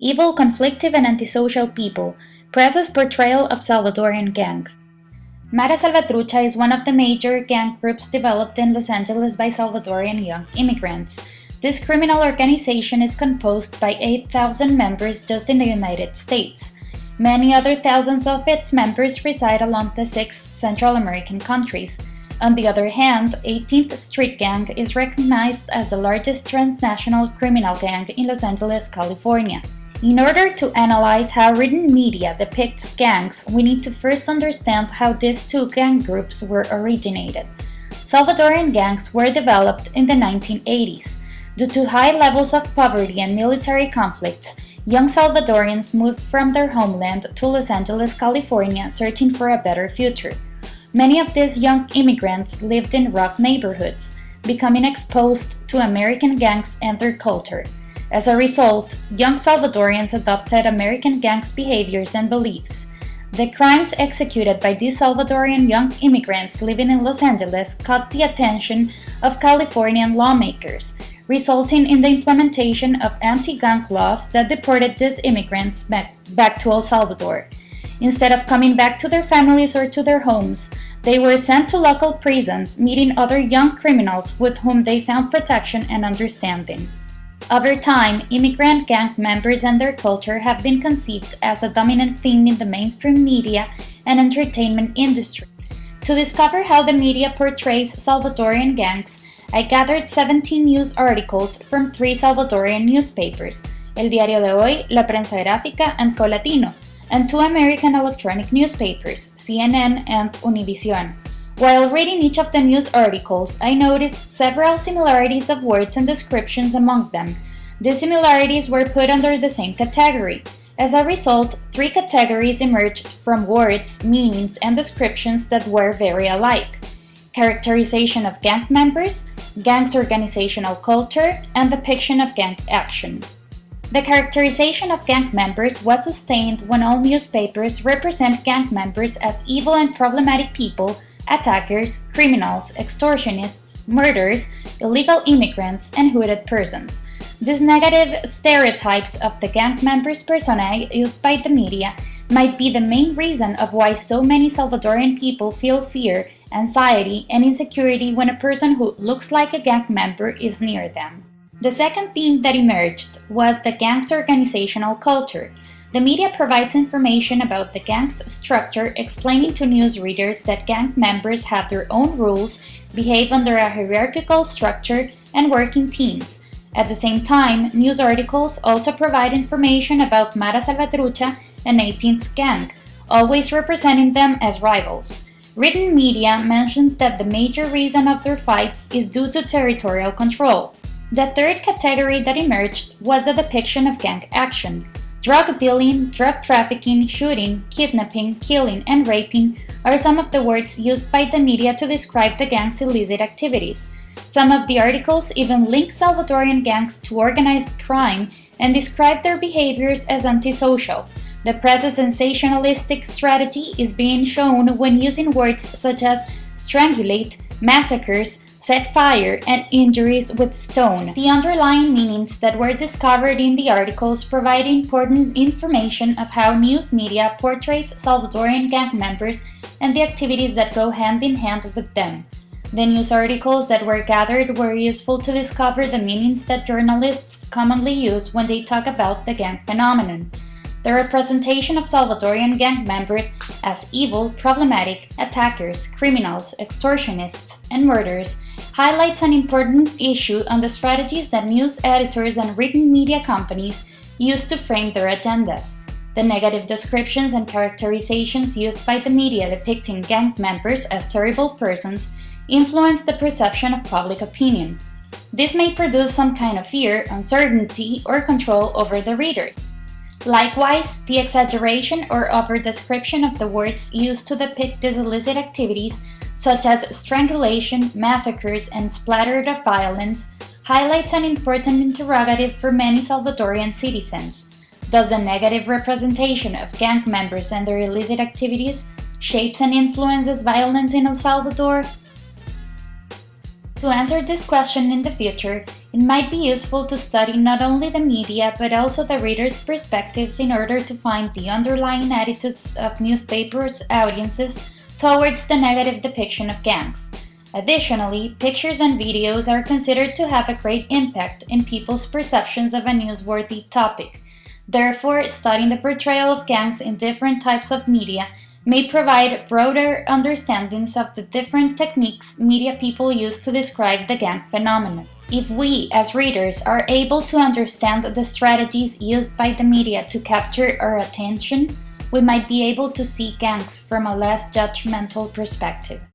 Evil, Conflictive, and Antisocial People, Press's Portrayal of Salvadorian Gangs. Mara Salvatrucha is one of the major gang groups developed in Los Angeles by Salvadorian young immigrants. This criminal organization is composed by 8,000 members just in the United States. Many other thousands of its members reside along the 6 Central American countries. On the other hand, 18th Street Gang is recognized as the largest transnational criminal gang in Los Angeles, California. In order to analyze how written media depicts gangs, we need to first understand how these two gang groups were originated. Salvadorian gangs were developed in the 1980s. Due to high levels of poverty and military conflicts, young Salvadorians moved from their homeland to Los Angeles, California, searching for a better future. Many of these young immigrants lived in rough neighborhoods, becoming exposed to American gangs and their culture. As a result, young Salvadorians adopted American gangs' behaviors and beliefs. The crimes executed by these Salvadorian young immigrants living in Los Angeles caught the attention of Californian lawmakers, resulting in the implementation of anti-gang laws that deported these immigrants back to El Salvador. Instead of coming back to their families or to their homes, they were sent to local prisons, meeting other young criminals with whom they found protection and understanding. Over time, immigrant gang members and their culture have been conceived as a dominant theme in the mainstream media and entertainment industry. To discover how the media portrays Salvadorian gangs, I gathered 17 news articles from 3 Salvadorian newspapers, El Diario de Hoy, La Prensa Gráfica, and Colatino, and 2 American electronic newspapers, CNN and Univision. While reading each of the news articles, I noticed several similarities of words and descriptions among them. These similarities were put under the same category. As a result, 3 categories emerged from words, meanings, and descriptions that were very alike: characterization of gang members, gang's organizational culture, and depiction of gang action. The characterization of gang members was sustained when all newspapers represent gang members as evil and problematic people, attackers, criminals, extortionists, murderers, illegal immigrants, and hooded persons. These negative stereotypes of the gang members' personae used by the media might be the main reason of why so many Salvadorian people feel fear, anxiety, and insecurity when a person who looks like a gang member is near them. The second theme that emerged was the gang's organizational culture. The media provides information about the gang's structure, explaining to news readers that gang members have their own rules, behave under a hierarchical structure, and work in teams. At the same time, news articles also provide information about Mara Salvatrucha and 18th Gang, always representing them as rivals. Written media mentions that the major reason of their fights is due to territorial control. The third category that emerged was the depiction of gang action. Drug dealing, drug trafficking, shooting, kidnapping, killing, and raping are some of the words used by the media to describe the gang's illicit activities. Some of the articles even link Salvadorian gangs to organized crime and describe their behaviors as antisocial. The press's sensationalistic strategy is being shown when using words such as strangulate, massacres, set fire, and injuries with stone. The underlying meanings that were discovered in the articles provide important information of how news media portrays Salvadorian gang members and the activities that go hand in hand with them. The news articles that were gathered were useful to discover the meanings that journalists commonly use when they talk about the gang phenomenon. The representation of Salvadorian gang members as evil, problematic, attackers, criminals, extortionists, and murderers highlights an important issue on the strategies that news editors and written media companies use to frame their agendas. The negative descriptions and characterizations used by the media depicting gang members as terrible persons influence the perception of public opinion. This may produce some kind of fear, uncertainty, or control over the readers. Likewise, the exaggeration or over-description of the words used to depict these illicit activities, such as strangulation, massacres, and splatter of violence, highlights an important interrogative for many Salvadorian citizens. Does the negative representation of gang members and their illicit activities shapes and influences violence in El Salvador? To answer this question in the future, It might be useful to study not only the media but also the readers' perspectives in order to find the underlying attitudes of newspapers' audiences towards the negative depiction of gangs. Additionally, pictures and videos are considered to have a great impact in people's perceptions of a newsworthy topic. Therefore, studying the portrayal of gangs in different types of media may provide broader understandings of the different techniques media people use to describe the gang phenomenon. If we, as readers, are able to understand the strategies used by the media to capture our attention, we might be able to see gangs from a less judgmental perspective.